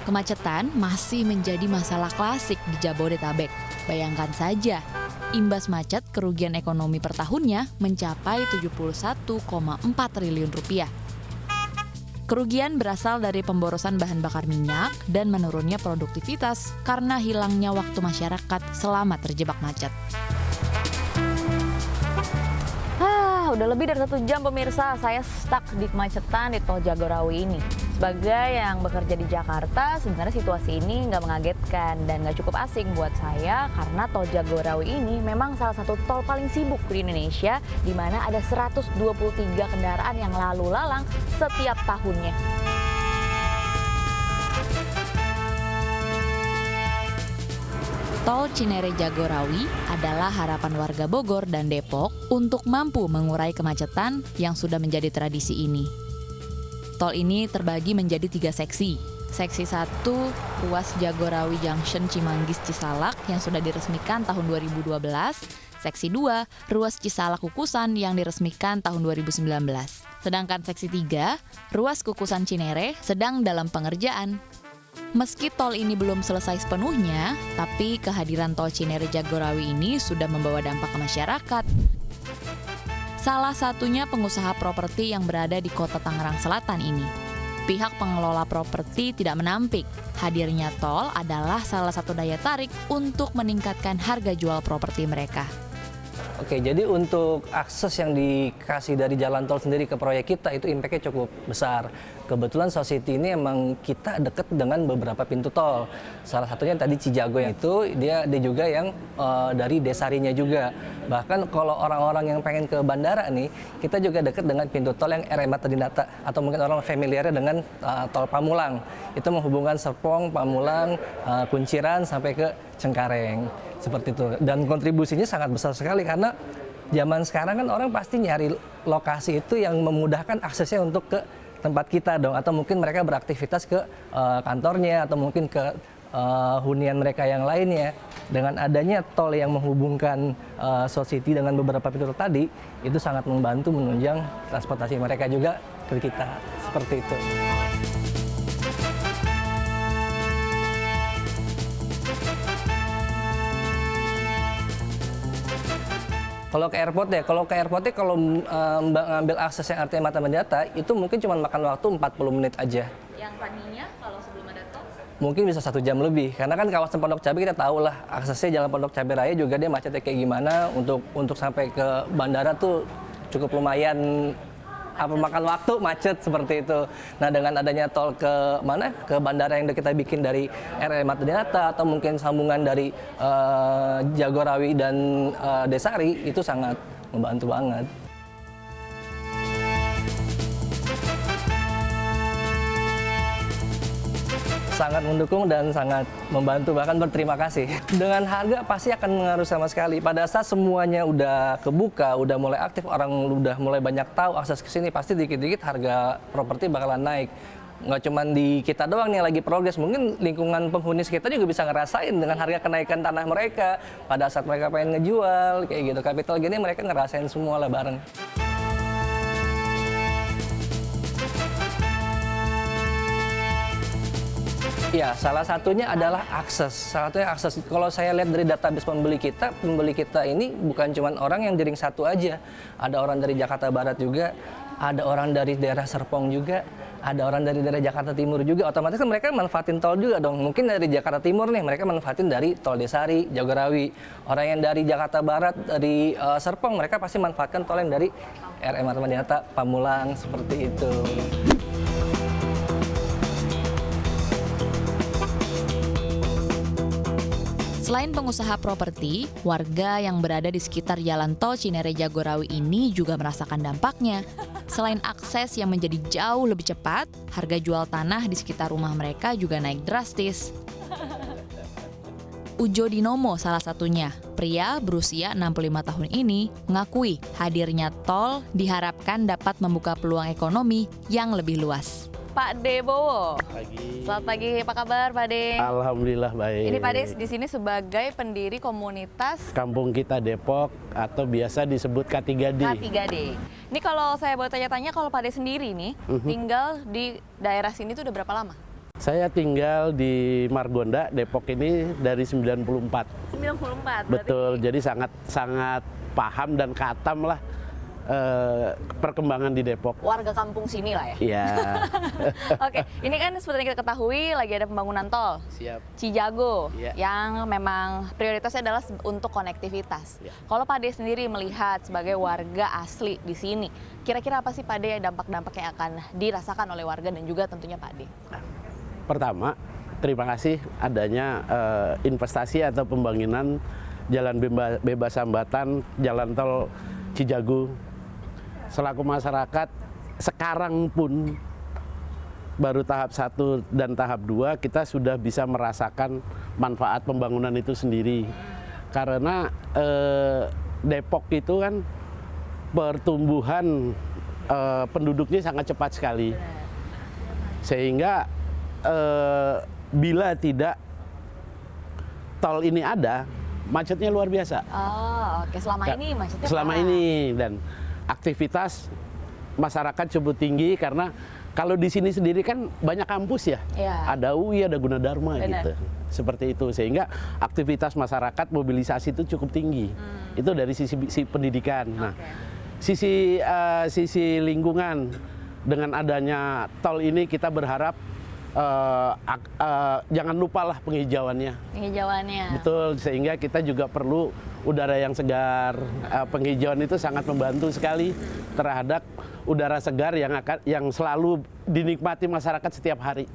Kemacetan masih menjadi masalah klasik di Jabodetabek. Bayangkan saja, imbas macet kerugian ekonomi per tahunnya mencapai 71,4 triliun rupiah. Kerugian berasal dari pemborosan bahan bakar minyak dan menurunnya produktivitas karena hilangnya waktu masyarakat selama terjebak macet. Udah lebih dari 1 jam pemirsa, saya stuck di kemacetan di Tol Jagorawi ini. Sebagai yang bekerja di Jakarta, sebenarnya situasi ini nggak mengagetkan dan nggak cukup asing buat saya karena Tol Jagorawi ini memang salah satu tol paling sibuk di Indonesia, di mana ada 123 kendaraan yang lalu lalang setiap tahunnya. Tol Cinere Jagorawi adalah harapan warga Bogor dan Depok untuk mampu mengurai kemacetan yang sudah menjadi tradisi ini. Tol ini terbagi menjadi 3 seksi. Seksi 1, ruas Jagorawi Junction Cimanggis Cisalak yang sudah diresmikan tahun 2012. Seksi 2, ruas Cisalak Kukusan yang diresmikan tahun 2019. Sedangkan seksi 3, ruas Kukusan Cinere sedang dalam pengerjaan. Meski tol ini belum selesai sepenuhnya, tapi kehadiran tol Cinere Jagorawi ini sudah membawa dampak ke masyarakat. Salah satunya pengusaha properti yang berada di kota Tangerang Selatan ini. Pihak pengelola properti tidak menampik, hadirnya tol adalah salah satu daya tarik untuk meningkatkan harga jual properti mereka. Oke, jadi untuk akses yang dikasih dari jalan tol sendiri ke proyek kita itu impact-nya cukup besar. Kebetulan Society ini emang kita deket dengan beberapa pintu tol. Salah satunya tadi Cijago yang itu, dia juga yang dari Desarinya juga. Bahkan kalau orang-orang yang pengen ke bandara nih, kita juga deket dengan pintu tol yang RMA Tadinata. Atau mungkin orang familiarnya dengan tol Pamulang. Itu menghubungkan Serpong, Pamulang, Kunciran sampai ke Cengkareng. Seperti itu. Dan kontribusinya sangat besar sekali karena zaman sekarang kan orang pasti nyari lokasi itu yang memudahkan aksesnya untuk ke tempat kita dong. Atau mungkin mereka beraktivitas ke kantornya atau mungkin ke hunian mereka yang lainnya. Dengan adanya tol yang menghubungkan Society dengan beberapa pintu tol tadi, itu sangat membantu menunjang transportasi mereka juga ke kita. Seperti itu. Kalau ke airportnya, kalau Mbak ngambil akses yang artinya Mata Menjata, itu mungkin cuma makan waktu 40 menit aja. Yang tadinya kalau sebelum ada tol? Mungkin bisa 1 jam lebih, karena kan kawasan Pondok Cabe kita tahu lah, aksesnya Jalan Pondok Cabe Raya juga dia macetnya kayak gimana, untuk sampai ke bandara tuh cukup lumayan makan waktu macet seperti itu. Nah, dengan adanya tol ke bandara yang kita bikin dari RMA Tadinata atau mungkin sambungan dari Jagorawi dan Desari itu sangat membantu banget. Sangat mendukung dan sangat membantu, bahkan berterima kasih. Dengan harga pasti akan mengaruh sama sekali. Pada saat semuanya udah kebuka, udah mulai aktif, orang udah mulai banyak tahu akses ke sini, pasti dikit-dikit harga properti bakalan naik. Nggak cuma di kita doang nih lagi progres, mungkin lingkungan penghuni sekitar juga bisa ngerasain dengan harga kenaikan tanah mereka. Pada saat mereka pengen ngejual, kayak gitu, capital gini mereka ngerasain semua lah bareng. Ya, salah satunya adalah akses. Kalau saya lihat dari database pembeli kita ini bukan cuma orang yang Jering 1 aja. Ada orang dari Jakarta Barat juga, ada orang dari daerah Serpong juga, ada orang dari daerah Jakarta Timur juga. Otomatis kan mereka manfaatin tol juga dong. Mungkin dari Jakarta Timur nih, mereka manfaatin dari tol Desari, Jagorawi. Orang yang dari Jakarta Barat, dari Serpong, mereka pasti manfaatkan tol yang dari RMA Tadinata, Pamulang, seperti itu. Selain pengusaha properti, warga yang berada di sekitar jalan tol Cinere Jagorawi ini juga merasakan dampaknya. Selain akses yang menjadi jauh lebih cepat, harga jual tanah di sekitar rumah mereka juga naik drastis. Ujo Dinomo salah satunya, pria berusia 65 tahun ini, mengakui hadirnya tol diharapkan dapat membuka peluang ekonomi yang lebih luas. Pak De Bowo. Pagi. Selamat pagi, apa kabar Pak De? Alhamdulillah baik. Ini Pak De di sini sebagai pendiri komunitas Kampung kita Depok atau biasa disebut K3D. K3D. Ini kalau saya boleh tanya-tanya, kalau Pak De sendiri nih tinggal di daerah sini tuh udah berapa lama? Saya tinggal di Margonda, Depok ini dari 94. 94. Betul, jadi sangat paham dan katam lah perkembangan di Depok. Warga kampung sini lah ya. Iya. Oke, ini kan seperti yang kita ketahui lagi ada pembangunan tol Siap. Cijago Iya. yang memang prioritasnya adalah untuk konektivitas. Iya. Kalau Pak De sendiri melihat sebagai warga asli di sini, kira-kira apa sih Pak De dampak-dampak yang akan dirasakan oleh warga dan juga tentunya Pak De? Pertama, terima kasih adanya investasi atau pembangunan jalan bebas hambatan, jalan tol Cijago. Selaku masyarakat, sekarang pun baru tahap 1 dan tahap 2 kita sudah bisa merasakan manfaat pembangunan itu sendiri. Karena Depok itu kan pertumbuhan penduduknya sangat cepat sekali. Sehingga bila tidak tol ini ada, macetnya luar biasa. Oh, oke. Selama ini macetnya Selama parah. ini, dan aktivitas masyarakat cukup tinggi karena kalau di sini sendiri kan banyak kampus ya. Iya. Ada UI, ada Gunadarma Benar. gitu. Seperti itu, sehingga aktivitas masyarakat mobilisasi itu cukup tinggi. Itu dari sisi pendidikan. Nah, sisi lingkungan, dengan adanya tol ini kita berharap jangan lupalah penghijauannya. Penghijauannya. Betul, sehingga kita juga perlu udara yang segar. Penghijauan itu sangat membantu sekali terhadap udara segar yang selalu dinikmati masyarakat setiap hari.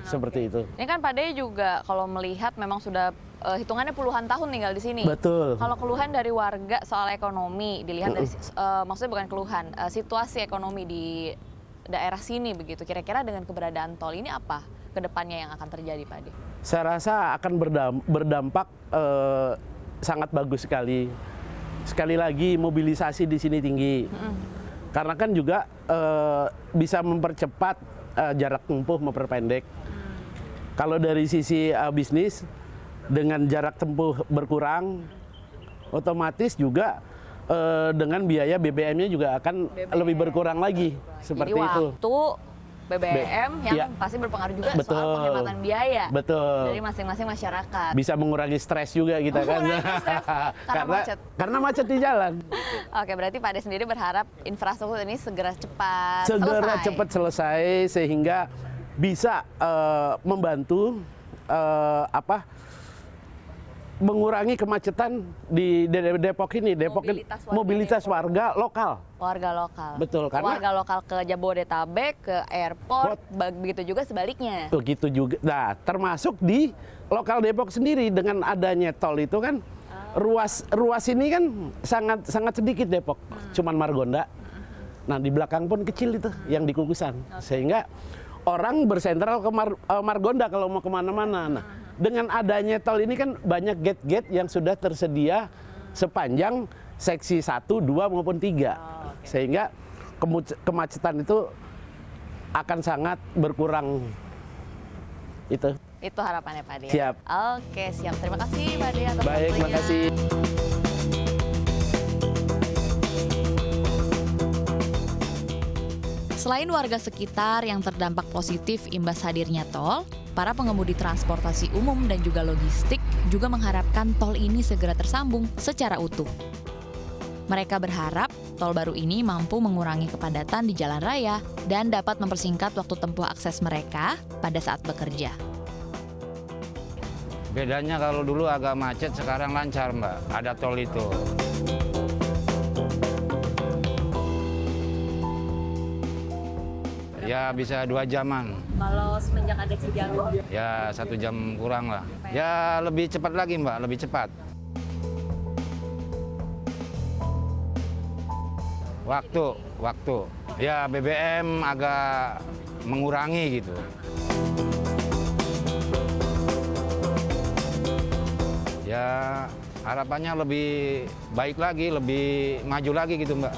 Seperti itu. Ini kan Pak De juga kalau melihat memang sudah hitungannya puluhan tahun tinggal di sini. Betul. Kalau keluhan dari warga soal ekonomi dilihat dari maksudnya bukan keluhan, situasi ekonomi di daerah sini begitu. Kira-kira dengan keberadaan tol ini apa kedepannya yang akan terjadi Pak De? Saya rasa akan berdampak sangat bagus sekali. Sekali lagi mobilisasi di sini tinggi. Karena kan juga bisa mempercepat jarak tempuh, memperpendek. Kalau dari sisi bisnis, dengan jarak tempuh berkurang, otomatis juga dengan biaya BBM-nya juga akan lebih berkurang lagi. Seperti Jadi itu. waktu BBM yang Iya. pasti berpengaruh juga Betul. soal penghematan biaya Betul. dari masing-masing masyarakat. Bisa mengurangi stres juga kita kan. Mengurangi stres karena macet. Karena macet di jalan. Oke, berarti Pak De sendiri berharap infrastruktur ini segera cepat Segera selesai. cepat selesai sehingga bisa membantu mengurangi kemacetan di Depok ini. Depok Mobilitas warga mobilitas warga lokal. Warga lokal. Betul, karena- warga lokal ke Jabodetabek, ke airport, begitu juga sebaliknya. Begitu juga. Nah, termasuk di lokal Depok sendiri dengan adanya tol itu kan ruas ini kan sangat sedikit Depok. Cuman Margonda. Nah, di belakang pun kecil itu yang di Kukusan. Sehingga orang bersentral ke Margonda kalau mau kemana-mana. Nah, dengan adanya tol ini kan banyak gate-gate yang sudah tersedia sepanjang seksi 1, 2 maupun 3. Sehingga kemacetan itu akan sangat berkurang. Itu harapannya Pak De. Siap. Oke, siap. Terima kasih Pak De atas Baik, waktunya. makasih. Selain warga sekitar yang terdampak positif imbas hadirnya tol, para pengemudi transportasi umum dan juga logistik juga mengharapkan tol ini segera tersambung secara utuh. Mereka berharap tol baru ini mampu mengurangi kepadatan di jalan raya dan dapat mempersingkat waktu tempuh akses mereka pada saat bekerja. Bedanya kalau dulu agak macet, sekarang lancar, Mbak. Ada tol itu. Ya bisa 2 jaman. Kalau semenjak ada Cijago, Ya 1 jam kurang lah. Ya lebih cepat lagi, Mbak. Lebih cepat. Waktu. Ya BBM agak mengurangi gitu. Ya harapannya lebih baik lagi, lebih maju lagi gitu, Mbak.